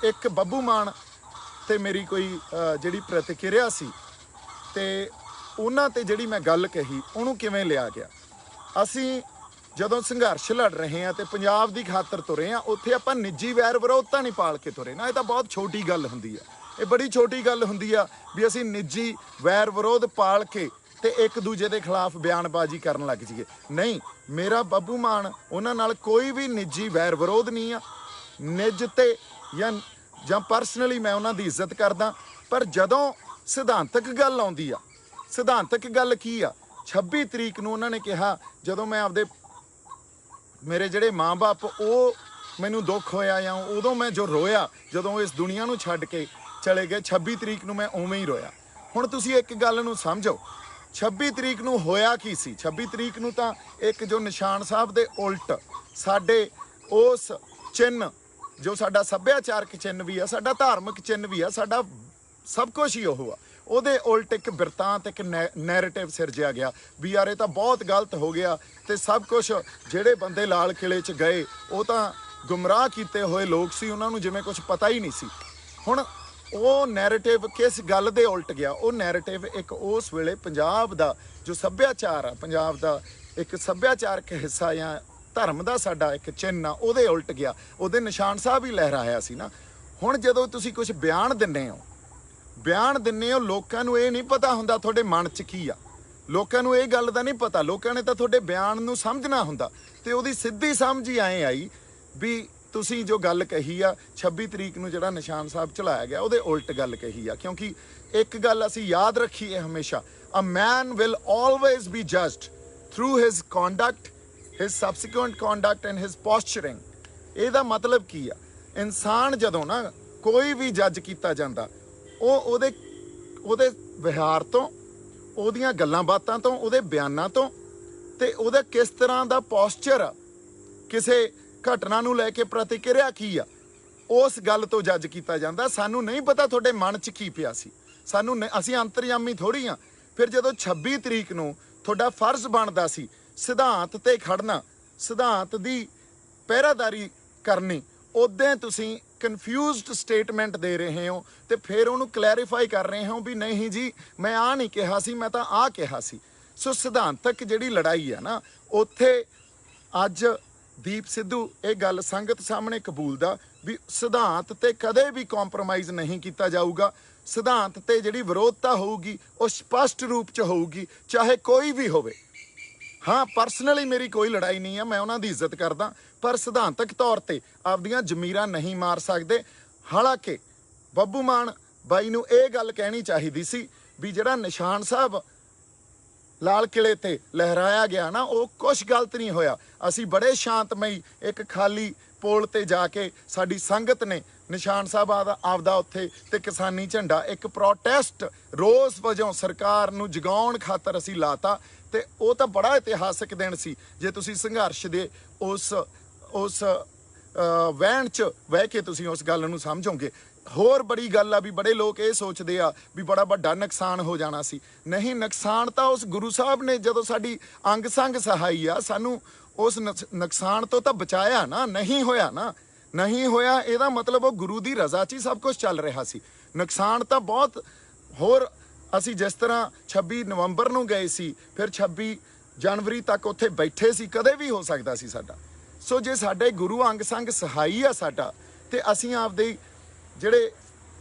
एक ਬੱਬੂ ਮਾਨ ਤੇ ਮੇਰੀ ਕੋਈ ਜਿਹੜੀ ਪ੍ਰਤੀਕਿਰਿਆ ਸੀ ਤੇ ਉਹਨਾਂ ਤੇ ਜਿਹੜੀ ਮੈਂ ਗੱਲ ਕਹੀ ਉਹਨੂੰ ਕਿਵੇਂ ਲਿਆ ਗਿਆ। ਅਸੀਂ ਜਦੋਂ ਸੰਘਰਸ਼ ਲੜ ਰਹੇ ਹਾਂ ਤੇ ਪੰਜਾਬ ਦੀ ਖਾਤਰ ਤੁਰੇ ਹਾਂ, ਉੱਥੇ ਆਪਾਂ ਨਿੱਜੀ ਵੈਰ ਵਿਰੋਧਤਾ ਨਹੀਂ ਪਾਲ ਕੇ ਤੁਰੇ ਨਾ। ਇਹ ਤਾਂ ਬਹੁਤ ਛੋਟੀ ਗੱਲ ਹੁੰਦੀ ਆ, ਇਹ ਬੜੀ ਛੋਟੀ ਗੱਲ ਹੁੰਦੀ ਆ ਵੀ ਅਸੀਂ ਨਿੱਜੀ ਵੈਰ ਵਿਰੋਧ ਪਾਲ ਕੇ ਤੇ ਇੱਕ ਦੂਜੇ ਦੇ ਖਿਲਾਫ ਬਿਆਨਬਾਜ਼ੀ ਕਰਨ ਲੱਗ ਜਾਈਏ। ਨਹੀਂ, ਮੇਰਾ ਬੱਬੂ ਮਾਨ ਉਹਨਾਂ ਨਾਲ ਕੋਈ ਵੀ ਨਿੱਜੀ ਵੈਰ ਵਿਰੋਧ ਨਹੀਂ ਆ। ਨਿੱਜ ਤੇ ਜਾਂ ਪਰਸਨਲੀ ਮੈਂ ਉਹਨਾਂ ਦੀ ਇੱਜ਼ਤ ਕਰਦਾ, ਪਰ ਜਦੋਂ ਸਿਧਾਂਤਕ ਗੱਲ ਆਉਂਦੀ ਆ, ਸਿਧਾਂਤਕ ਗੱਲ ਕੀ ਆ, 26 ਤਰੀਕ ਨੂੰ ਉਹਨਾਂ ਨੇ ਕਿਹਾ, ਜਦੋਂ ਮੈਂ ਆਪਦੇ ਮੇਰੇ ਜਿਹੜੇ ਮਾਂ-ਬਾਪ ਉਹ ਮੈਨੂੰ ਦੁੱਖ ਹੋਇਆ ਜਾਂ ਉਦੋਂ ਮੈਂ ਜੋ ਰੋਇਆ ਜਦੋਂ ਇਸ ਦੁਨੀਆ ਨੂੰ ਛੱਡ ਕੇ ਚਲੇ ਗਏ, 26 ਤਰੀਕ ਨੂੰ ਮੈਂ ਉਵੇਂ ਹੀ ਰੋਇਆ। ਹੁਣ ਤੁਸੀਂ ਇੱਕ ਗੱਲ ਨੂੰ ਸਮਝੋ, 26 ਤਰੀਕ ਨੂੰ ਹੋਇਆ ਕੀ ਸੀ? 26 ਤਰੀਕ ਨੂੰ ਤਾਂ ਇੱਕ ਜੋ ਨਿਸ਼ਾਨ ਸਾਹਿਬ ਦੇ ਉਲਟ ਸਾਡੇ ਉਸ ਚਿੰਨ੍ਹ, ਜੋ ਸਾਡਾ ਸੱਭਿਆਚਾਰਕ ਚਿੰਨ੍ਹ ਵੀ ਆ, ਸਾਡਾ ਧਾਰਮਿਕ ਚਿੰਨ੍ਹ ਵੀ ਆ, ਸਾਡਾ ਸਭ ਕੁਛ ਹੀ ਉਹ ਆ, ਉਹਦੇ ਉਲਟ ਇੱਕ ਬਿਰਤਾਂਤ, ਇੱਕ ਨੈਰੇਟਿਵ ਸਿਰਜਿਆ ਗਿਆ ਵੀ ਯਾਰ ਇਹ ਤਾਂ ਬਹੁਤ ਗਲਤ ਹੋ ਗਿਆ ਤੇ ਸਭ ਕੁਛ ਜਿਹੜੇ ਬੰਦੇ ਲਾਲ ਕਿਲੇ 'ਚ ਗਏ ਉਹ ਤਾਂ ਗੁੰਮਰਾਹ ਕੀਤੇ ਹੋਏ ਲੋਕ ਸੀ, ਉਹਨਾਂ ਨੂੰ ਜਿਵੇਂ ਕੁਛ ਪਤਾ ਹੀ ਨਹੀਂ ਸੀ। ਹੁਣ ਉਹ ਨੈਰੇਟਿਵ ਕਿਸ ਗੱਲ ਦੇ ਉਲਟ ਗਿਆ? ਉਹ ਨੈਰੇਟਿਵ ਇੱਕ ਉਸ ਵੇਲੇ ਪੰਜਾਬ ਦਾ ਜੋ ਸੱਭਿਆਚਾਰ ਆ, ਪੰਜਾਬ ਦਾ ਇੱਕ ਸੱਭਿਆਚਾਰਕ ਹਿੱਸਾ ਜਾਂ ਧਰਮ ਦਾ ਸਾਡਾ ਇੱਕ ਚਿੰਨ੍ਹ ਆ, ਉਹਦੇ ਉਲਟ ਗਿਆ। ਉਹਦੇ ਨਿਸ਼ਾਨ ਸਾਹਿਬ ਹੀ ਲਹਿਰਾਇਆ ਸੀ ਨਾ। ਹੁਣ ਜਦੋਂ ਤੁਸੀਂ ਕੁਛ ਬਿਆਨ ਦਿੰਦੇ ਹੋ, ਲੋਕਾਂ ਨੂੰ ਇਹ ਨਹੀਂ ਪਤਾ ਹੁੰਦਾ ਤੁਹਾਡੇ ਮਨ 'ਚ ਕੀ ਆ, ਲੋਕਾਂ ਨੂੰ ਇਹ ਗੱਲ ਦਾ ਨਹੀਂ ਪਤਾ। ਲੋਕਾਂ ਨੇ ਤਾਂ ਤੁਹਾਡੇ ਬਿਆਨ ਨੂੰ ਸਮਝਣਾ ਹੁੰਦਾ ਤੇ ਉਹਦੀ ਸਿੱਧੀ ਸਮਝ ਹੀ ਐਂ ਆਈ ਵੀ ਤੁਸੀਂ ਜੋ ਗੱਲ ਕਹੀ ਆ 26 ਤਰੀਕ ਨੂੰ ਜਿਹੜਾ ਨਿਸ਼ਾਨ ਸਾਹਿਬ ਚਲਾਇਆ ਗਿਆ ਉਹਦੇ ਉਲਟ ਗੱਲ ਕਹੀ ਆ। ਕਿਉਂਕਿ ਇੱਕ ਗੱਲ ਅਸੀਂ ਯਾਦ ਰੱਖੀਏ ਹਮੇਸ਼ਾ, a man will always be judged through his conduct, his subsequent conduct and his posturing. ਇਹਦਾ ਮਤਲਬ ਕੀ ਆ? ਇਨਸਾਨ ਜਦੋਂ ਨਾ ਕੋਈ ਵੀ ਜੱਜ ਕੀਤਾ ਜਾਂਦਾ, ਉਹ ਉਹਦੇ ਵਿਹਾਰ ਤੋਂ, ਉਹਦੀਆਂ ਗੱਲਾਂ ਬਾਤਾਂ ਤੋਂ, ਉਹਦੇ ਬਿਆਨਾਂ ਤੋਂ ਤੇ ਉਹਦਾ ਕਿਸ ਤਰ੍ਹਾਂ ਦਾ ਪੋਸਚਰ ਆ, ਕਿਸੇ ਘਟਨਾ ਨੂੰ ਲੈ ਕੇ ਪ੍ਰਤੀਕਿਰਿਆ ਕੀ ਆ, ਉਸ ਗੱਲ ਤੋਂ ਜੱਜ ਕੀਤਾ ਜਾਂਦਾ। ਸਾਨੂੰ ਨਹੀਂ ਪਤਾ ਤੁਹਾਡੇ ਮਨ 'ਚ ਕੀ ਪਿਆ ਸੀ, ਅਸੀਂ ਅੰਤਰਯਾਮੀ ਥੋੜ੍ਹੀ ਆ। ਫਿਰ ਜਦੋਂ 26 ਤਰੀਕ ਨੂੰ ਤੁਹਾਡਾ ਫਰਜ਼ ਬਣਦਾ ਸੀ ਸਿਧਾਂਤ ਤੇ ਖੜਨਾ, ਸਿਧਾਂਤ ਦੀ ਪਹਿਰਾਦਾਰੀ ਕਰਨੀ, ਉਦੋਂ ਤੁਸੀਂ ਕਨਫਿਊਜ਼ਡ ਸਟੇਟਮੈਂਟ ਦੇ ਰਹੇ ਹੋ ਤੇ ਫਿਰ ਉਹਨੂੰ ਕਲੈਰੀਫਾਈ ਕਰ ਰਹੇ ਹੋ ਵੀ ਨਹੀਂ ਜੀ ਮੈਂ ਆਹ ਨਹੀਂ ਕਿਹਾ ਸੀ, ਮੈਂ ਤਾਂ ਆਹ ਕਿਹਾ ਸੀ। ਸੋ ਸਿਧਾਂਤਕ ਜਿਹੜੀ ਲੜਾਈ ਆ ਨਾ, ਉੱਥੇ ਅੱਜ ਦੀਪ ਸਿੱਧੂ ਇਹ ਗੱਲ ਸੰਗਤ ਸਾਹਮਣੇ ਕਬੂਲਦਾ ਵੀ ਸਿਧਾਂਤ ਤੇ ਕਦੇ ਵੀ ਕੰਪਰੋਮਾਈਜ਼ ਨਹੀਂ ਕੀਤਾ ਜਾਊਗਾ। ਸਿਧਾਂਤ ਤੇ ਜਿਹੜੀ ਵਿਰੋਧਤਾ ਹੋਊਗੀ ਉਹ ਸਪਸ਼ਟ ਰੂਪ 'ਚ ਹੋਊਗੀ, ਚਾਹੇ ਕੋਈ ਵੀ ਹੋਵੇ। ਹਾਂ, ਪਰਸਨਲੀ ਮੇਰੀ ਕੋਈ ਲੜਾਈ ਨਹੀਂ ਆ, ਮੈਂ ਉਹਨਾਂ ਦੀ ਇੱਜ਼ਤ ਕਰਦਾ, ਪਰ ਸਿਧਾਂਤਕ ਤੌਰ ਤੇ ਆਪਦੀਆਂ ਜ਼ਮੀਰਾਂ ਨਹੀਂ ਮਾਰ ਸਕਦੇ। ਹਾਲਾਂਕਿ ਬੱਬੂ ਮਾਨ ਬਾਈ ਨੂੰ ਇਹ ਗੱਲ ਕਹਿਣੀ ਚਾਹੀਦੀ ਸੀ ਵੀ ਜਿਹੜਾ ਨਿਸ਼ਾਨ ਸਾਹਿਬ ਲਾਲ ਕਿਲੇ ਤੇ ਲਹਿਰਾਇਆ ਗਿਆ ਨਾ, ਉਹ ਕੁਛ ਗਲਤ ਨਹੀਂ ਹੋਇਆ। ਅਸੀਂ ਬੜੇ ਸ਼ਾਂਤਮਈ ਇੱਕ ਖਾਲੀ ਪੋਲ ਤੇ ਜਾ ਕੇ ਸਾਡੀ ਸੰਗਤ ਨੇ ਨਿਸ਼ਾਨ ਸਾਹਿਬ ਆਪਦਾ ਉੱਥੇ ਤੇ ਕਿਸਾਨੀ ਝੰਡਾ ਇੱਕ ਪ੍ਰੋਟੈਸਟ ਰੋਸ ਵਜੋਂ ਸਰਕਾਰ ਨੂੰ ਜਗਾਉਣ ਖਾਤਰ ਅਸੀਂ ਲਾਤਾ ਤੇ ਉਹ ਤਾਂ ਬੜਾ ਇਤਿਹਾਸਕ ਦਿਨ ਸੀ। ਜੇ ਤੁਸੀਂ ਸੰਘਰਸ਼ ਦੇ ਉਸ ਵਹਿਣ 'ਚ ਬਹਿ ਕੇ ਤੁਸੀਂ ਉਸ ਗੱਲ ਨੂੰ ਸਮਝੋਗੇ। ਹੋਰ ਬੜੀ ਗੱਲ ਆ ਵੀ ਬੜੇ ਲੋਕ ਇਹ ਸੋਚਦੇ ਆ ਵੀ ਬੜਾ ਵੱਡਾ ਨੁਕਸਾਨ ਹੋ ਜਾਣਾ ਸੀ। ਨਹੀਂ, ਨੁਕਸਾਨ ਤਾਂ ਉਸ ਗੁਰੂ ਸਾਹਿਬ ਨੇ ਜਦੋਂ ਸਾਡੀ ਅੰਗ ਸੰਗ ਸਹਾਈ ਆ, ਸਾਨੂੰ ਉਸ ਨੁਕਸਾਨ ਤੋਂ ਤਾਂ ਬਚਾਇਆ ਨਾ। ਨਹੀਂ ਹੋਇਆ ਇਹਦਾ ਮਤਲਬ ਉਹ ਗੁਰੂ ਦੀ ਰਜ਼ਾ 'ਚ ਹੀ ਸਭ ਕੁਝ ਚੱਲ ਰਿਹਾ ਸੀ। ਨੁਕਸਾਨ ਤਾਂ ਬਹੁਤ ਹੋਰ, ਅਸੀਂ ਜਿਸ ਤਰ੍ਹਾਂ 26 ਨਵੰਬਰ ਨੂੰ ਗਏ ਸੀ, ਫਿਰ 26 ਜਨਵਰੀ ਤੱਕ ਉੱਥੇ ਬੈਠੇ ਸੀ, ਕਦੇ ਵੀ ਹੋ ਸਕਦਾ ਸੀ ਸਾਡਾ। ਸੋ ਜੇ ਸਾਡੇ ਗੁਰੂ ਅੰਗ ਸੰਗ ਸਹਾਈ ਆ ਸਾਡਾ, ਤੇ ਅਸੀਂ ਆਪਦੇ ਜਿਹੜੇ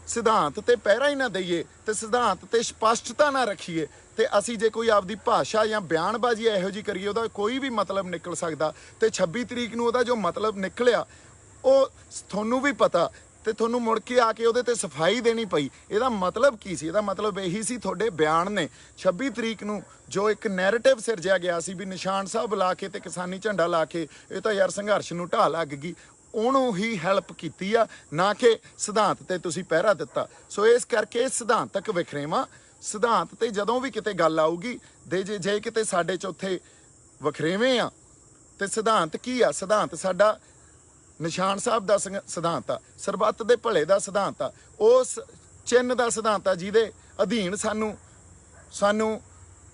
ਸਿਧਾਂਤ ਤੇ ਪਹਿਰਾ ਹੀ ਨਾ ਦਈਏ ਤੇ ਸਿਧਾਂਤ ਤੇ ਸਪਸ਼ਟਤਾ ਨਾ ਰੱਖੀਏ, ਤੇ ਅਸੀਂ ਜੇ ਕੋਈ ਆਪਦੀ ਭਾਸ਼ਾ ਜਾਂ ਬਿਆਨਬਾਜ਼ੀ ਇਹੋ ਜਿਹੀ ਕਰੀਏ ਉਹਦਾ ਕੋਈ ਵੀ ਮਤਲਬ ਨਿਕਲ ਸਕਦਾ। ਤੇ 26 ਤਰੀਕ ਨੂੰ ਉਹਦਾ ਜੋ ਮਤਲਬ ਨਿਕਲਿਆ ਉਹ ਤੁਹਾਨੂੰ ਵੀ ਪਤਾ, ਤੇ ਤੁਹਾਨੂੰ ਮੁੜ ਕੇ ਆ ਕੇ ਉਹਦੇ ਤੇ ਸਫਾਈ ਦੇਣੀ ਪਈ। ਇਹਦਾ ਮਤਲਬ ਕੀ ਸੀ? ਇਹਦਾ ਮਤਲਬ ਇਹੀ ਸੀ, ਤੁਹਾਡੇ ਬਿਆਨ ਨੇ 26 ਤਰੀਕ ਨੂੰ ਜੋ ਇੱਕ ਨੈਰੇਟਿਵ ਸਿਰਜਿਆ ਗਿਆ ਸੀ ਵੀ ਨਿਸ਼ਾਨ ਸਾਹਿਬ ਲਾ ਕੇ ਤੇ ਕਿਸਾਨੀ ਝੰਡਾ ਲਾ ਕੇ ਇਹ ਤਾਂ ਯਾਰ ਸੰਘਰਸ਼ ਨੂੰ ਢਾਹ ਲੱਗ ਗਈ, ਉਹਨੂੰ ਹੀ ਹੈਲਪ ਕੀਤੀ ਆ, ਨਾ ਕਿ ਸਿਧਾਂਤ ਤੇ ਤੁਸੀਂ ਪਹਿਰਾ ਦਿੱਤਾ। ਸੋ ਇਸ ਕਰਕੇ ਸਿਧਾਂਤਕ ਵਖਰੇਵਾਂ, ਸਿਧਾਂਤ ਤੇ ਜਦੋਂ ਵੀ ਕਿਤੇ ਗੱਲ ਆਊਗੀ ਜੇ ਕਿਤੇ ਸਾਡੇ 'ਚ ਉੱਥੇ ਵਖਰੇਵੇਂ ਆ ਤੇ ਸਿਧਾਂਤ ਕੀ ਆ? ਸਿਧਾਂਤ ਸਾਡਾ ਨਿਸ਼ਾਨ ਸਾਹਿਬ ਦਾ ਸਿਧਾਂਤ ਆ, ਸਰਬੱਤ ਦੇ ਭਲੇ ਦਾ ਸਿਧਾਂਤ ਆ, ਉਸ ਚਿੰਨ੍ਹ ਦਾ ਸਿਧਾਂਤ ਆ ਜਿਹਦੇ ਅਧੀਨ ਸਾਨੂੰ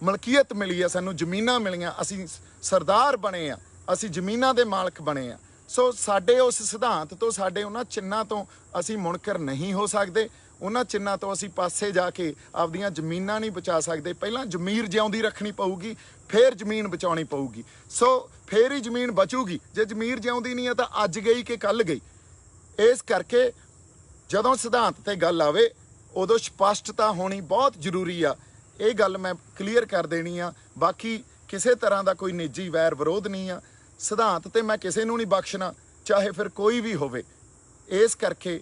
ਮਲਕੀਅਤ ਮਿਲੀ ਆ, ਸਾਨੂੰ ਜ਼ਮੀਨਾਂ ਮਿਲੀਆਂ, ਅਸੀਂ ਸਰਦਾਰ ਬਣੇ ਆ, ਅਸੀਂ ਜ਼ਮੀਨਾਂ ਦੇ ਮਾਲਕ ਬਣੇ ਆ। ਸੋ ਸਾਡੇ ਉਸ ਸਿਧਾਂਤ ਤੋਂ, ਸਾਡੇ ਉਹਨਾਂ ਚਿੰਨ੍ਹਾਂ ਤੋਂ ਅਸੀਂ ਮੁਨਕਰ ਨਹੀਂ ਹੋ ਸਕਦੇ। ਉਹਨਾਂ ਚਿੰਨ੍ਹਾਂ ਤੋਂ ਅਸੀਂ ਪਾਸੇ ਜਾ ਕੇ ਆਪਦੀਆਂ ਜ਼ਮੀਨਾਂ ਨਹੀਂ ਬਚਾ ਸਕਦੇ। ਪਹਿਲਾਂ ਜ਼ਮੀਰ ਜਿਉਂਦੀ ਰੱਖਣੀ ਪਊਗੀ, ਫਿਰ ਜ਼ਮੀਨ ਬਚਾਉਣੀ ਪਊਗੀ। ਸੋ ਫਿਰ ਹੀ ਜ਼ਮੀਨ ਬਚੂਗੀ। ਜੇ ਜ਼ਮੀਰ ਜਿਉਂਦੀ ਨਹੀਂ ਹੈ ਤਾਂ ਅੱਜ ਗਈ ਕਿ ਕੱਲ੍ਹ ਗਈ। ਇਸ ਕਰਕੇ ਜਦੋਂ ਸਿਧਾਂਤ ਤੇ ਗੱਲ ਆਵੇ ਉਦੋਂ ਸਪਸ਼ਟਤਾ ਹੋਣੀ ਬਹੁਤ ਜ਼ਰੂਰੀ ਆ। ਇਹ ਗੱਲ ਮੈਂ ਕਲੀਅਰ ਕਰ ਦੇਣੀ ਆ। ਬਾਕੀ ਕਿਸੇ ਤਰ੍ਹਾਂ ਦਾ ਕੋਈ ਨਿੱਜੀ ਵੈਰ ਵਿਰੋਧ ਨਹੀਂ ਆ। ਸਿਧਾਂਤ ਤੇ ਮੈਂ ਕਿਸੇ ਨੂੰ ਨਹੀਂ ਬਖਸ਼ਣਾ, ਚਾਹੇ ਫਿਰ ਕੋਈ ਵੀ ਹੋਵੇ। ਇਸ ਕਰਕੇ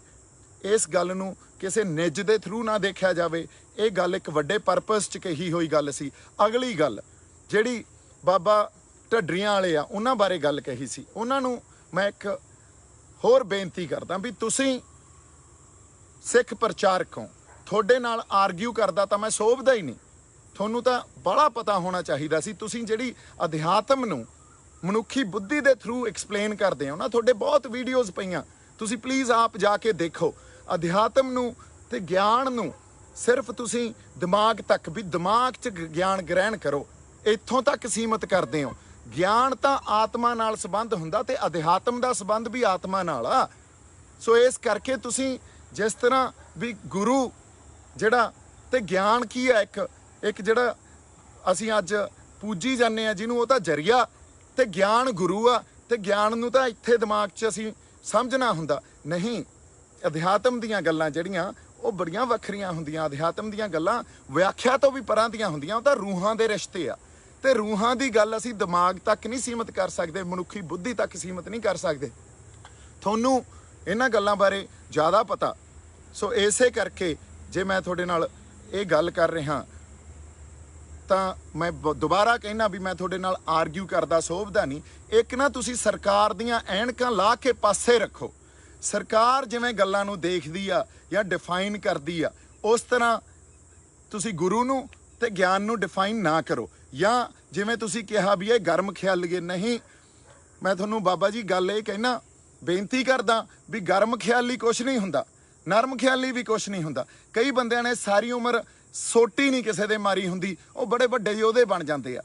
ਇਸ ਗੱਲ ਨੂੰ ਕਿਸੇ ਨਿੱਜ ਦੇ ਥਰੂ ਨਾ ਦੇਖਿਆ ਜਾਵੇ। ਇਹ ਗੱਲ ਇੱਕ ਵੱਡੇ ਪਰਪਸ 'ਚ ਕਹੀ ਹੋਈ ਗੱਲ ਸੀ। ਅਗਲੀ ਗੱਲ ਜਿਹੜੀ ਬਾਬਾ ਢੱਡਰੀਆਂ ਵਾਲੇ ਆ ਉਹਨਾਂ ਬਾਰੇ ਗੱਲ ਕਹੀ ਸੀ, ਉਹਨਾਂ ਨੂੰ ਮੈਂ ਇੱਕ ਹੋਰ ਬੇਨਤੀ ਕਰਦਾ ਵੀ ਤੁਸੀਂ ਸਿੱਖ ਪ੍ਰਚਾਰਕ ਹੋ, ਤੁਹਾਡੇ ਨਾਲ ਆਰਗਿਊ ਕਰਦਾ ਤਾਂ ਮੈਂ ਸੋਭਦਾ ਹੀ ਨਹੀਂ। ਤੁਹਾਨੂੰ ਤਾਂ ਬੜਾ ਪਤਾ ਹੋਣਾ ਚਾਹੀਦਾ ਸੀ। ਤੁਸੀਂ ਜਿਹੜੀ ਅਧਿਆਤਮ ਨੂੰ ਮਨੁੱਖੀ ਬੁੱਧੀ ਦੇ ਥਰੂ ਐਕਸਪਲੇਨ ਕਰਦੇ ਹੋ ਨਾ, ਤੁਹਾਡੇ ਬਹੁਤ ਵੀਡੀਓਜ਼ ਪਈਆਂ, ਤੁਸੀਂ ਪਲੀਜ਼ ਆਪ ਜਾ ਕੇ ਦੇਖੋ। ਅਧਿਆਤਮ ਨੂੰ ਤੇ ਗਿਆਨ ਨੂੰ ਸਿਰਫ ਤੁਸੀਂ ਦਿਮਾਗ ਤੱਕ, ਵੀ ਦਿਮਾਗ 'ਚ ਗਿਆਨ ਗ੍ਰਹਿਣ ਕਰੋ, ਇੱਥੋਂ ਤੱਕ ਸੀਮਤ ਕਰਦੇ ਹੋ। ਗਿਆਨ ਤਾਂ ਆਤਮਾ ਨਾਲ ਸੰਬੰਧ ਹੁੰਦਾ ਤੇ ਅਧਿਆਤਮ ਦਾ ਸੰਬੰਧ ਵੀ ਆਤਮਾ ਨਾਲ ਆ। ਸੋ ਇਸ ਕਰਕੇ ਤੁਸੀਂ ਜਿਸ ਤਰ੍ਹਾਂ ਵੀ ਗੁਰੂ ਜਿਹੜਾ ਤੇ ਗਿਆਨ ਕੀ ਹੈ, ਇੱਕ ਜਿਹੜਾ ਅਸੀਂ ਅੱਜ ਪੂਜੀ ਜਾਂਦੇ ਆ ਜਿਹਨੂੰ, ਉਹ ਤਾਂ ਜਰੀਆ, ਤੇ ਗਿਆਨ ਗੁਰੂ ਆ। ਤੇ ਗਿਆਨ ਨੂੰ ਤਾਂ ਇੱਥੇ ਦਿਮਾਗ 'ਚ ਅਸੀਂ ਸਮਝਣਾ ਹੁੰਦਾ ਨਹੀਂ। ਅਧਿਆਤਮ ਦੀਆਂ ਗੱਲਾਂ ਜਿਹੜੀਆਂ ਉਹ ਬੜੀਆਂ ਵੱਖਰੀਆਂ ਹੁੰਦੀਆਂ। ਅਧਿਆਤਮ ਦੀਆਂ ਗੱਲਾਂ ਵਿਆਖਿਆ ਤੋਂ ਵੀ ਪਰਾਂ ਦੀਆਂ ਹੁੰਦੀਆਂ। ਉਹ ਤਾਂ ਰੂਹਾਂ ਦੇ ਰਿਸ਼ਤੇ ਆ, ਤੇ ਰੂਹਾਂ ਦੀ ਗੱਲ ਅਸੀਂ ਦਿਮਾਗ ਤੱਕ ਨਹੀਂ ਸੀਮਤ ਕਰ ਸਕਦੇ, ਮਨੁੱਖੀ ਬੁੱਧੀ ਤੱਕ ਸੀਮਤ ਨਹੀਂ ਕਰ ਸਕਦੇ। ਤੁਹਾਨੂੰ ਇਹਨਾਂ ਗੱਲਾਂ ਬਾਰੇ ਜ਼ਿਆਦਾ ਪਤਾ। ਸੋ ਇਸੇ ਕਰਕੇ ਜੇ ਮੈਂ ਤੁਹਾਡੇ ਨਾਲ ਇਹ ਗੱਲ ਕਰ ਰਿਹਾ ਤਾਂ ਮੈਂ ਦੁਬਾਰਾ ਕਹਿਣਾ ਵੀ ਮੈਂ ਤੁਹਾਡੇ ਨਾਲ ਆਰਗਿਊ ਕਰਦਾ ਸੋਭਦਾ ਨਹੀਂ। ਇੱਕ ਨਾ ਤੁਸੀਂ ਸਰਕਾਰ ਦੀਆਂ ਐਨਕਾਂ ਲਾ ਕੇ ਪਾਸੇ ਰੱਖੋ। ਸਰਕਾਰ ਜਿਵੇਂ ਗੱਲਾਂ ਨੂੰ ਦੇਖਦੀ ਆ ਜਾਂ ਡਿਫਾਈਨ ਕਰਦੀ ਆ, ਉਸ ਤਰ੍ਹਾਂ ਤੁਸੀਂ ਗੁਰੂ ਨੂੰ ਤੇ ਗਿਆਨ ਨੂੰ ਡਿਫਾਈਨ ਨਾ ਕਰੋ। ਜਾਂ ਜਿਵੇਂ ਤੁਸੀਂ ਕਿਹਾ ਵੀ ਇਹ ਗਰਮ ਖਿਆਲੀਏ, ਨਹੀਂ, ਮੈਂ ਤੁਹਾਨੂੰ ਬਾਬਾ ਜੀ ਗੱਲ ਇਹ ਕਹਿਣਾ, ਬੇਨਤੀ ਕਰਦਾ ਵੀ ਗਰਮ ਖਿਆਲੀ ਕੁਛ ਨਹੀਂ ਹੁੰਦਾ, ਨਰਮ ਖਿਆਲੀ ਵੀ ਕੁਛ ਨਹੀਂ ਹੁੰਦਾ। ਕਈ ਬੰਦਿਆਂ ਨੇ ਸਾਰੀ ਉਮਰ ਸੋਟੀ ਨਹੀਂ ਕਿਸੇ ਦੇ ਮਾਰੀ ਹੁੰਦੀ, ਉਹ ਬੜੇ ਵੱਡੇ ਯੋਧੇ ਬਣ ਜਾਂਦੇ ਆ,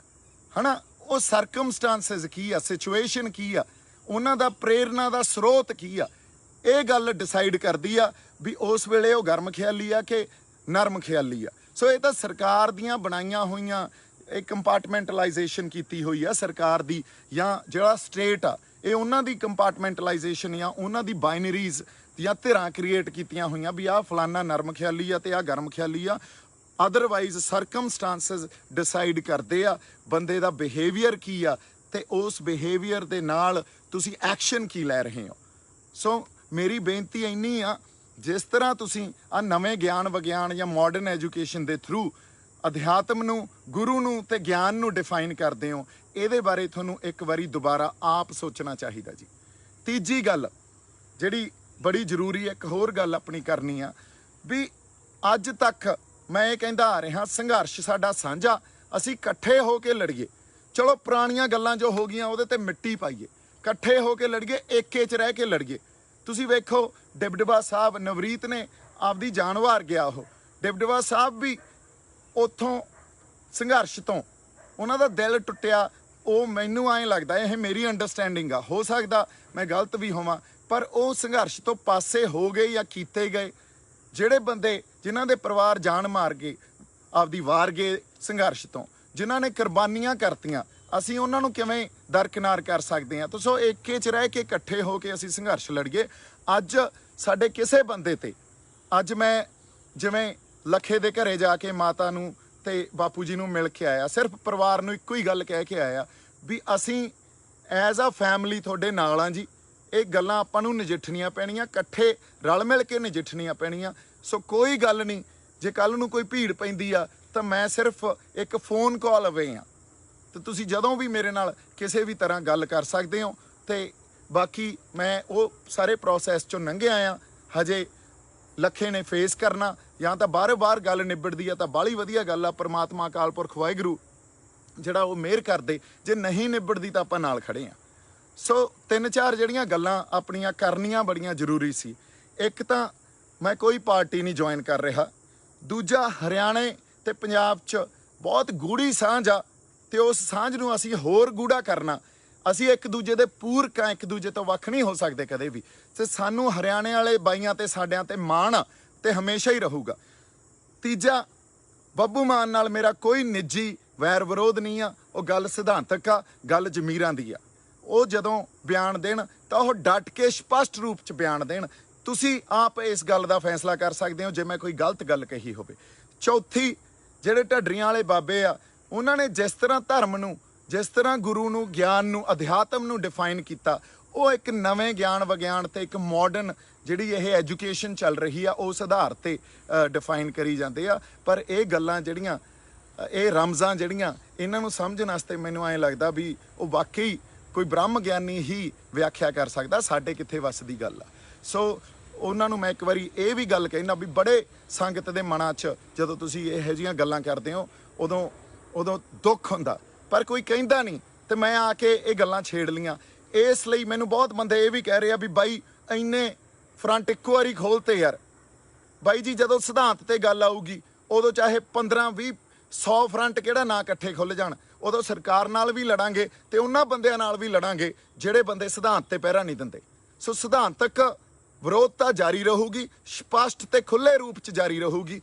ਹਨਾ। ਉਹ ਸਰਕਮਸਟੈਂਸਸ ਕੀ ਆ, ਸਿਚੁਏਸ਼ਨ ਕੀ ਆ, ਉਹਨਾਂ ਦਾ ਪ੍ਰੇਰਨਾ ਦਾ ਸਰੋਤ ਕੀ ਆ, ਇਹ ਗੱਲ ਡਿਸਾਈਡ ਕਰਦੀ ਆ ਵੀ ਉਸ ਵੇਲੇ ਉਹ ਗਰਮ ਖਿਆਲੀ ਆ ਕਿ ਨਰਮ ਖਿਆਲੀ ਆ। ਸੋ ਇਹ ਤਾਂ ਸਰਕਾਰ ਦੀਆਂ ਬਣਾਈਆਂ ਹੋਈਆਂ, ਇਹ ਕੰਪਾਰਟਮੈਂਟਲਾਈਜੇਸ਼ਨ ਕੀਤੀ ਹੋਈ ਆ ਸਰਕਾਰ ਦੀ, ਜਾਂ ਜਿਹੜਾ ਸਟੇਟ ਆ ਇਹ ਉਹਨਾਂ ਦੀ ਕੰਪਾਰਟਮੈਂਟਲਾਈਜੇਸ਼ਨ ਜਾਂ ਉਹਨਾਂ ਦੀ ਬਾਈਨਰੀਜ਼ ਦੀਆਂ ਧਿਰਾਂ ਕ੍ਰੀਏਟ ਕੀਤੀਆਂ ਹੋਈਆਂ ਵੀ ਆਹ ਫਲਾਨਾ ਨਰਮ ਖਿਆਲੀ ਆ ਤੇ ਆਹ ਗਰਮ ਖਿਆਲੀ ਆ। ਅਦਰਵਾਈਜ਼ ਸਰਕਮਸਟੈਂਸਸ ਡਿਸਾਈਡ ਕਰਦੇ ਆ ਬੰਦੇ ਦਾ ਬਿਹੇਵੀਅਰ ਕੀ ਆ ਤੇ ਉਸ ਬਿਹੇਵੀਅਰ ਦੇ ਨਾਲ ਤੁਸੀਂ ਐਕਸ਼ਨ ਕੀ ਲੈ ਰਹੇ ਹੋ। ਸੋ ਮੇਰੀ ਬੇਨਤੀ ਇੰਨੀ ਆ, ਜਿਸ ਤਰ੍ਹਾਂ ਤੁਸੀਂ ਆ ਨਵੇਂ ਗਿਆਨ ਵਿਗਿਆਨ ਜਾਂ ਮਾਡਰਨ ਐਜੂਕੇਸ਼ਨ ਦੇ ਥਰੂ ਅਧਿਆਤਮ ਨੂੰ, ਗੁਰੂ ਨੂੰ ਤੇ ਗਿਆਨ ਨੂੰ ਡਿਫਾਈਨ ਕਰਦੇ ਹੋ, ਇਹਦੇ ਬਾਰੇ ਤੁਹਾਨੂੰ ਇੱਕ ਵਾਰੀ ਦੁਬਾਰਾ ਆਪ ਸੋਚਣਾ ਚਾਹੀਦਾ ਜੀ। ਤੀਜੀ ਗੱਲ ਜਿਹੜੀ ਬੜੀ ਜ਼ਰੂਰੀ ਹੈ, ਇੱਕ ਹੋਰ ਗੱਲ ਆਪਣੀ ਕਰਨੀ ਆ ਵੀ ਅੱਜ ਤੱਕ ਮੈਂ ਇਹ ਕਹਿੰਦਾ ਆ ਰਿਹਾ, ਸੰਘਰਸ਼ ਸਾਡਾ ਸਾਂਝਾ, ਅਸੀਂ ਇਕੱਠੇ ਹੋ ਕੇ ਲੜੀਏ। ਚਲੋ ਪੁਰਾਣੀਆਂ ਗੱਲਾਂ ਜੋ ਹੋ ਗਈਆਂ ਉਹਦੇ ਤੇ ਮਿੱਟੀ ਪਾਈਏ, ਇਕੱਠੇ ਹੋ ਕੇ ਲੜੀਏ, ਏਕੇ 'ਚ ਰਹਿ ਕੇ ਲੜੀਏ। ਤੁਸੀਂ ਵੇਖੋ ਡਿਬਡਬਾ ਸਾਹਿਬ, ਨਵਰੀਤ ਨੇ ਆਪਦੀ ਜਾਨ ਵਾਰ ਗਿਆ, ਉਹ ਡਿਬਡਬਾ ਸਾਹਿਬ ਵੀ ਉੱਥੋਂ ਸੰਘਰਸ਼ ਤੋਂ ਉਹਨਾਂ ਦਾ ਦਿਲ ਟੁੱਟਿਆ। ਉਹ ਮੈਨੂੰ ਐਂ ਲੱਗਦਾ, ਇਹ ਮੇਰੀ ਅੰਡਰਸਟੈਂਡਿੰਗ ਆ, ਹੋ ਸਕਦਾ ਮੈਂ ਗਲਤ ਵੀ ਹੋਵਾਂ, ਪਰ ਉਹ ਸੰਘਰਸ਼ ਤੋਂ ਪਾਸੇ ਹੋ ਗਏ ਜਾਂ ਕੀਤੇ ਗਏ। ਜਿਹੜੇ ਬੰਦੇ ਜਿਨ੍ਹਾਂ ਦੇ ਪਰਿਵਾਰ ਜਾਨ ਮਾਰ ਗਏ, ਆਪਦੀ ਵਾਰ ਗਏ ਸੰਘਰਸ਼ ਤੋਂ, ਜਿਨ੍ਹਾਂ ਨੇ ਕੁਰਬਾਨੀਆਂ ਕਰਤੀਆਂ, ਅਸੀਂ ਉਹਨਾਂ ਨੂੰ ਕਿਵੇਂ ਦਰਕਿਨਾਰ ਕਰ ਸਕਦੇ ਹਾਂ। ਤਾਂ ਸੋ ਏਕੇ 'ਚ ਰਹਿ ਕੇ ਇਕੱਠੇ ਹੋ ਕੇ ਅਸੀਂ ਸੰਘਰਸ਼ ਲੜੀਏ। ਅੱਜ ਸਾਡੇ ਕਿਸੇ ਬੰਦੇ ਤੇ, ਅੱਜ ਮੈਂ ਜਿਵੇਂ ਲੱਖੇ ਦੇ ਘਰੇ ਜਾ ਕੇ ਮਾਤਾ ਨੂੰ ਤੇ ਬਾਪੂ ਜੀ ਨੂੰ ਮਿਲ ਕੇ ਆਇਆ, ਸਿਰਫ ਪਰਿਵਾਰ ਨੂੰ ਇੱਕੋ ਹੀ ਗੱਲ ਕਹਿ ਕੇ ਆਇਆ ਵੀ ਅਸੀਂ ਐਜ਼ ਅ ਫੈਮਿਲੀ ਤੁਹਾਡੇ ਨਾਲ ਹਾਂ ਜੀ। ਇਹ ਗੱਲਾਂ ਆਪਾਂ ਨੂੰ ਨਜਿੱਠਣੀਆਂ ਪੈਣੀਆਂ, ਇਕੱਠੇ ਰਲ ਮਿਲ ਕੇ ਨਜਿੱਠਣੀਆਂ ਪੈਣੀਆਂ। ਸੋ ਕੋਈ ਗੱਲ ਨਹੀਂ, ਜੇ ਕੱਲ੍ਹ ਨੂੰ ਕੋਈ ਭੀੜ ਪੈਂਦੀ ਆ ਤਾਂ ਮੈਂ ਸਿਰਫ ਇੱਕ ਫੋਨ ਕਾਲ ਅਵੇ ਹਾਂ, ਤੇ ਤੁਸੀਂ ਜਦੋਂ ਵੀ ਮੇਰੇ ਨਾਲ ਕਿਸੇ ਵੀ ਤਰ੍ਹਾਂ ਗੱਲ ਕਰ ਸਕਦੇ ਹੋ। ਤੇ ਬਾਕੀ ਮੈਂ ਉਹ ਸਾਰੇ ਪ੍ਰੋਸੈਸ 'ਚੋਂ ਲੰਘਿਆ ਆ। ਹਜੇ ਲੱਖੇ ਨੇ ਫੇਸ ਕਰਨਾ, ਜਾਂ ਤਾਂ ਬਾਹਰੋਂ ਬਾਹਰ ਗੱਲ ਨਿਬੜਦੀ ਆ ਤਾਂ ਬਾਹਲੀ ਵਧੀਆ ਗੱਲ ਆ, ਪਰਮਾਤਮਾ ਅਕਾਲ ਪੁਰਖ ਵਾਹਿਗੁਰੂ ਜਿਹੜਾ ਉਹ ਮਿਹਰ ਕਰਦੇ। ਜੇ ਨਹੀਂ ਨਿਬੜਦੀ ਤਾਂ ਆਪਾਂ ਨਾਲ ਖੜੇ ਆ। ਸੋ 3-4 ਜਿਹੜੀਆਂ ਗੱਲਾਂ ਆਪਣੀਆਂ ਕਰਨੀਆਂ ਬੜੀਆਂ ਜ਼ਰੂਰੀ ਸੀ। ਇੱਕ ਤਾਂ ਮੈਂ ਕੋਈ ਪਾਰਟੀ ਨਹੀਂ ਜੁਆਇਨ ਕਰ ਰਿਹਾ, ਦੂਜਾ ਹਰਿਆਣੇ ਤੇ ਪੰਜਾਬ 'ਚ ਬਹੁਤ ਗੂੜੀ ਸਾਂਝ ਆ, ਤੇ ਉਸ ਸਾਂਝ ਨੂੰ ਅਸੀਂ ਹੋਰ ਗੂੜਾ ਕਰਨਾ। ਅਸੀਂ ਇੱਕ ਦੂਜੇ ਦੇ ਪੂਰਕ ਹਾਂ, ਇੱਕ ਦੂਜੇ ਤੋਂ ਵੱਖ ਨਹੀਂ ਹੋ ਸਕਦੇ ਕਦੇ ਵੀ। ਤੇ ਸਾਨੂੰ ਹਰਿਆਣੇ ਵਾਲੇ ਬਾਈਆਂ ਤੇ ਸਾਡਿਆਂ ਤੇ ਮਾਣ ਤੇ ਹਮੇਸ਼ਾ ਹੀ ਰਹੂਗਾ। ਤੀਜਾ, ਬੱਬੂ ਮਾਨ ਨਾਲ ਮੇਰਾ ਕੋਈ ਨਿੱਜੀ ਵੈਰ ਵਿਰੋਧ ਨਹੀਂ ਆ, ਉਹ ਗੱਲ ਸਿਧਾਂਤਕ ਆ, ਗੱਲ ਜ਼ਮੀਰਾਂ ਦੀ ਆ। ਉਹ ਜਦੋਂ ਬਿਆਨ ਦੇਣ ਤਾਂ ਉਹ ਡਟ ਕੇ ਸਪਸ਼ਟ ਰੂਪ 'ਚ ਬਿਆਨ ਦੇਣ। ਤੁਸੀਂ ਆਪ ਇਸ ਗੱਲ ਦਾ ਫੈਸਲਾ ਕਰ ਸਕਦੇ ਹੋ ਜੇ ਮੈਂ ਕੋਈ ਗਲਤ ਗੱਲ ਕਹੀ ਹੋਵੇ। ਚੌਥੀ, ਜਿਹੜੇ ਢੱਡਰੀਆਂ ਵਾਲੇ ਬਾਬੇ ਆ, ਉਹਨਾਂ ਨੇ ਜਿਸ ਤਰ੍ਹਾਂ ਧਰਮ ਨੂੰ, ਜਿਸ ਤਰ੍ਹਾਂ ਗੁਰੂ ਨੂੰ, ਗਿਆਨ ਨੂੰ, ਅਧਿਆਤਮ ਨੂੰ ਡਿਫਾਈਨ ਕੀਤਾ, ਉਹ ਇੱਕ ਨਵੇਂ ਗਿਆਨ ਵਿਗਿਆਨ ਤੇ ਇੱਕ ਮਾਡਰਨ ਜਿਹੜੀ ਇਹ ਐਜੂਕੇਸ਼ਨ ਚੱਲ ਰਹੀ ਆ ਉਸ ਆਧਾਰ ਤੇ ਡਿਫਾਈਨ ਕਰੀ ਜਾਂਦੇ ਆ। ਪਰ ਇਹ ਗੱਲਾਂ ਜਿਹੜੀਆਂ, ਇਹ ਰਮਜ਼ਾਂ ਜਿਹੜੀਆਂ, ਇਹਨਾਂ ਨੂੰ ਸਮਝਣ ਵਾਸਤੇ ਮੈਨੂੰ ਐਂ ਲੱਗਦਾ ਵੀ ਉਹ ਵਾਕਈ ਕੋਈ ਬ੍ਰਹਮ ਗਿਆਨੀ ਹੀ ਵਿਆਖਿਆ ਕਰ ਸਕਦਾ, ਸਾਡੇ ਕਿੱਥੇ ਵੱਸ ਦੀ ਗੱਲ ਆ। ਸੋ ਉਹਨਾਂ ਨੂੰ ਮੈਂ ਇੱਕ ਵਾਰੀ ਇਹ ਵੀ ਗੱਲ ਕਹਿਣਾ ਵੀ ਬੜੇ ਸੰਗਤ ਦੇ ਮਨਾਂ 'ਚ ਜਦੋਂ ਤੁਸੀਂ ਇਹੋ ਜਿਹੀਆਂ ਗੱਲਾਂ ਕਰਦੇ ਹੋ ਉਦੋਂ ਦੁੱਖ ਹੁੰਦਾ, ਪਰ ਕੋਈ ਕਹਿੰਦਾ ਨਹੀਂ। ਤੇ ਮੈਂ ਆ ਕੇ ਇਹ ਗੱਲਾਂ ਛੇੜ ਲੀਆਂ। ਇਸ ਲਈ ਮੈਨੂੰ ਬਹੁਤ ਬੰਦੇ ਇਹ ਵੀ ਕਹਿ ਰਹੇ ਆ ਵੀ ਬਾਈ ਇੰਨੇ ਫਰੰਟ ਇੱਕੋ ਵਾਰੀ ਖੋਲ੍ਹਤੇ ਯਾਰ। ਬਾਈ ਜੀ, ਜਦੋਂ ਸਿਧਾਂਤ ਤੇ ਗੱਲ ਆਊਗੀ ਉਦੋਂ ਚਾਹੇ 15, 20, 100 ਫਰੰਟ ਕਿਹੜਾ ਨਾ ਇਕੱਠੇ ਖੁੱਲ੍ਹ ਜਾਣ, ਉਦੋਂ ਸਰਕਾਰ ਨਾਲ ਵੀ ਲੜਾਂਗੇ ਤੇ ਉਹਨਾਂ ਬੰਦਿਆਂ ਨਾਲ ਵੀ ਲੜਾਂਗੇ ਜਿਹੜੇ ਬੰਦੇ ਸਿਧਾਂਤ ਤੇ ਪਹਿਰਾ ਨਹੀਂ ਦਿੰਦੇ। ਸੋ ਸਿਧਾਂਤਕ ਵਿਰੋਧਤਾ ਜਾਰੀ ਰਹੂਗੀ, ਸਪਸ਼ਟ ਤੇ ਖੁੱਲ੍ਹੇ ਰੂਪ 'ਚ ਜਾਰੀ ਰਹੂਗੀ।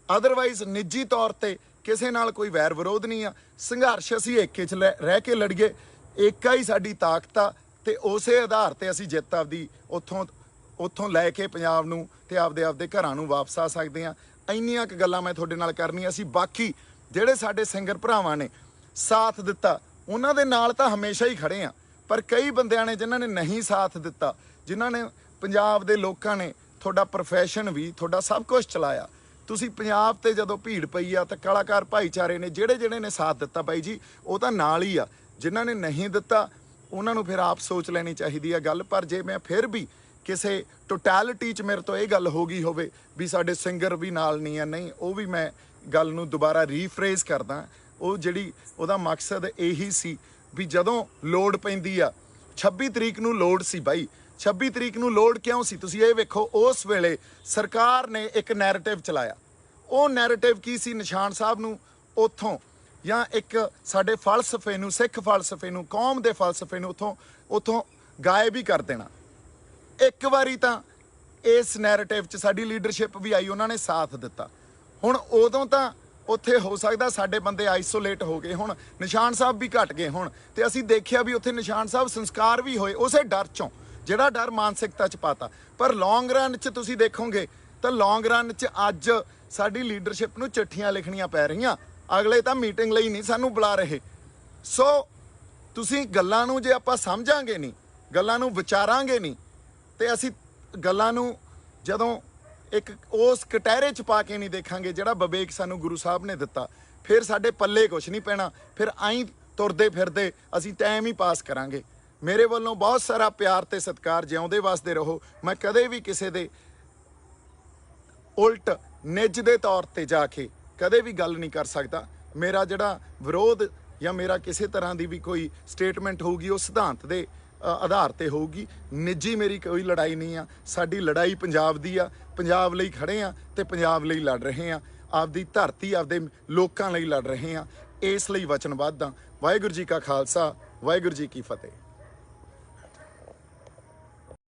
ਅਦਰਵਾਈਜ਼ ਨਿੱਜੀ ਤੌਰ ਤੇ ਕਿਸੇ ਨਾਲ ਕੋਈ ਵੈਰ ਵਿਰੋਧ ਨਹੀਂ ਆ। ਸੰਘਰਸ਼ ਅਸੀਂ ਏਕੇ 'ਚ ਰਹਿ ਕੇ ਲੜੀਏ, ਏਕਾ ਹੀ ਸਾਡੀ ਤਾਕਤ ਆ ਤੇ ਉਸੇ ਆਧਾਰ ਤੇ ਅਸੀਂ ਜਿੱਤ ਆਪਦੀ ਉੱਥੋਂ ਲੈ ਕੇ ਪੰਜਾਬ ਨੂੰ ਤੇ ਆਪਦੇ ਘਰਾਂ ਨੂੰ ਵਾਪਸ ਆ ਸਕਦੇ ਹਾਂ। ਇੰਨੀਆਂ ਕੁ ਗੱਲਾਂ ਮੈਂ ਤੁਹਾਡੇ ਨਾਲ ਕਰਨੀਆਂ ਸੀ। ਬਾਕੀ ਜਿਹੜੇ ਸਾਡੇ ਸਿੰਗਰ ਭਰਾਵਾਂ ਨੇ ਸਾਥ ਦਿੱਤਾ ਉਹਨਾਂ ਦੇ ਨਾਲ ਤਾਂ ਹਮੇਸ਼ਾ ਹੀ ਖੜੇ ਆ, ਪਰ ਕਈ ਬੰਦਿਆਂ ਨੇ ਜਿਨ੍ਹਾਂ ਨੇ ਨਹੀਂ ਸਾਥ ਦਿੱਤਾ, ਜਿਨ੍ਹਾਂ ਨੇ ਪੰਜਾਬ ਦੇ ਲੋਕਾਂ ਨੇ ਤੁਹਾਡਾ ਪ੍ਰੋਫੈਸ਼ਨ ਵੀ, ਤੁਹਾਡਾ ਸਭ ਕੁਝ ਚਲਾਇਆ। ਤੁਸੀਂ ਪੰਜਾਬ ਤੇ ਜਦੋਂ ਭੀੜ ਪਈ ਆ ਤਾਂ ਕਲਾਕਾਰ ਭਾਈਚਾਰੇ ਨੇ ਜਿਹੜੇ ਨੇ ਸਾਥ ਦਿੱਤਾ ਬਾਈ ਜੀ, ਉਹ ਤਾਂ ਨਾਲ ਹੀ ਆ। ਜਿਨ੍ਹਾਂ ਨੇ ਨਹੀਂ ਦਿੱਤਾ ਉਹਨਾਂ ਨੂੰ ਫਿਰ ਆਪ ਸੋਚ ਲੈਣੀ ਚਾਹੀਦੀ ਆ ਗੱਲ। ਪਰ ਜੇ ਮੈਂ ਫਿਰ ਵੀ ਕਿਸੇ ਟੋਟੈਲਿਟੀ 'ਚ ਮੇਰੇ ਤੋਂ ਇਹ ਗੱਲ ਹੋ ਗਈ ਹੋਵੇ ਵੀ ਸਾਡੇ ਸਿੰਗਰ ਵੀ ਨਾਲ ਨਹੀਂ ਆ, ਨਹੀਂ, ਉਹ ਵੀ ਮੈਂ ਗੱਲ ਨੂੰ ਦੁਬਾਰਾ ਰੀਫਰੇਜ਼ ਕਰਦਾ। ਉਹ ਜਿਹੜੀ ਉਹਦਾ ਮਕਸਦ ਇਹੀ ਸੀ ਵੀ ਜਦੋਂ ਲੋੜ ਪੈਂਦੀ ਆ, 26 ਤਰੀਕ ਨੂੰ ਲੋੜ ਸੀ ਬਾਈ, 26 ਤਰੀਕ ਨੂੰ ਲੋੜ ਕਿਉਂ ਸੀ ਤੁਸੀਂ ਇਹ ਵੇਖੋ। ਉਸ ਵੇਲੇ ਸਰਕਾਰ ਨੇ ਇੱਕ ਨੈਰੇਟਿਵ ਚਲਾਇਆ। ਉਹ ਨੈਰੇਟਿਵ ਕੀ ਸੀ? ਨਿਸ਼ਾਨ ਸਾਹਿਬ ਨੂੰ ਉੱਥੋਂ ਜਾਂ ਇੱਕ ਸਾਡੇ ਫਲਸਫੇ ਨੂੰ, ਸਿੱਖ ਫਲਸਫੇ ਨੂੰ, ਕੌਮ ਦੇ ਫਲਸਫੇ ਨੂੰ ਉੱਥੋਂ ਗਾਇਬ ਹੀ ਕਰ ਦੇਣਾ। ਇੱਕ ਵਾਰੀ ਤਾਂ ਇਸ ਨੈਰੇਟਿਵ 'ਚ ਸਾਡੀ ਲੀਡਰਸ਼ਿਪ ਵੀ ਆਈ, ਉਹਨਾਂ ਨੇ ਸਾਥ ਦਿੱਤਾ। ਹੁਣ ਉਦੋਂ ਤਾਂ ਉੱਥੇ ਹੋ ਸਕਦਾ ਸਾਡੇ ਬੰਦੇ ਆਈਸੋਲੇਟ ਹੋ ਗਏ ਹੁਣ, ਨਿਸ਼ਾਨ ਸਾਹਿਬ ਵੀ ਘਟ ਗਏ ਹੁਣ, ਤੇ ਅਸੀਂ ਦੇਖਿਆ ਵੀ ਉੱਥੇ ਨਿਸ਼ਾਨ ਸਾਹਿਬ ਸੰਸਕਾਰ ਵੀ ਹੋਏ ਉਸੇ ਡਰ 'ਚੋਂ, ਜਿਹੜਾ ਡਰ ਮਾਨਸਿਕਤਾ 'ਚ ਪਾਤਾ। ਪਰ ਲੌਂਗ ਰਨ 'ਚ ਤੁਸੀਂ ਦੇਖੋਗੇ ਤਾਂ ਲੌਂਗ ਰਨ 'ਚ ਅੱਜ ਸਾਡੀ ਲੀਡਰਸ਼ਿਪ ਨੂੰ ਚਿੱਠੀਆਂ ਲਿਖਣੀਆਂ ਪੈ ਰਹੀਆਂ, ਅਗਲੇ ਤਾਂ ਮੀਟਿੰਗ ਲਈ ਨਹੀਂ ਸਾਨੂੰ ਬੁਲਾ ਰਹੇ। ਸੋ ਤੁਸੀਂ ਗੱਲਾਂ ਨੂੰ ਜੇ ਆਪਾਂ ਸਮਝਾਂਗੇ ਨਹੀਂ, ਗੱਲਾਂ ਨੂੰ ਵਿਚਾਰਾਂਗੇ ਨਹੀਂ, ਤੇ ਅਸੀਂ ਗੱਲਾਂ ਨੂੰ ਜਦੋਂ ਇੱਕ ਉਸ ਕਟਹਿਰੇ 'ਚ ਪਾ ਕੇ ਨਹੀਂ ਦੇਖਾਂਗੇ ਜਿਹੜਾ ਵਿਵੇਕ ਸਾਨੂੰ ਗੁਰੂ ਸਾਹਿਬ ਨੇ ਦਿੱਤਾ, ਫਿਰ ਸਾਡੇ ਪੱਲੇ ਕੁਛ ਨਹੀਂ ਪੈਣਾ। ਫਿਰ ਆਈਂ ਤੁਰਦੇ ਫਿਰਦੇ ਅਸੀਂ ਟਾਈਮ ਹੀ ਪਾਸ ਕਰਾਂਗੇ। ਮੇਰੇ ਵੱਲੋਂ ਬਹੁਤ ਸਾਰਾ ਪਿਆਰ ਤੇ ਸਤਿਕਾਰ, ਜਿਉਂਦੇ ਵਸਦੇ ਰਹੋ। ਮੈਂ ਕਦੇ ਵੀ ਕਿਸੇ ਦੇ ਉਲਟ ਨਿੱਜ ਦੇ ਤੌਰ ਤੇ ਜਾ ਕੇ ਕਦੇ ਵੀ ਗੱਲ ਨਹੀਂ ਕਰ ਸਕਦਾ। ਮੇਰਾ ਜਿਹੜਾ ਵਿਰੋਧ ਜਾਂ ਮੇਰਾ ਕਿਸੇ ਤਰ੍ਹਾਂ ਦੀ ਵੀ ਕੋਈ ਸਟੇਟਮੈਂਟ ਹੋਊਗੀ ਉਹ ਸਿਧਾਂਤ ਦੇ ਆਧਾਰ ਤੇ ਹੋਊਗੀ। ਨਿੱਜੀ ਮੇਰੀ ਕੋਈ ਲੜਾਈ ਨਹੀਂ ਆ। ਸਾਡੀ ਲੜਾਈ ਪੰਜਾਬ ਦੀ ਆ, ਪੰਜਾਬ ਲਈ ਖੜੇ ਆ ਤੇ ਪੰਜਾਬ ਲਈ ਲੜ ਰਹੇ ਆ, ਆਪਦੀ ਧਰਤੀ, ਆਪਦੇ ਲੋਕਾਂ ਲਈ ਲੜ ਰਹੇ ਆ। ਇਸ ਲਈ ਵਚਨਬੱਧ ਆ। ਵਾਹਿਗੁਰੂ ਜੀ ਕਾ ਖਾਲਸਾ, ਵਾਹਿਗੁਰੂ ਜੀ ਕੀ ਫਤਿਹ।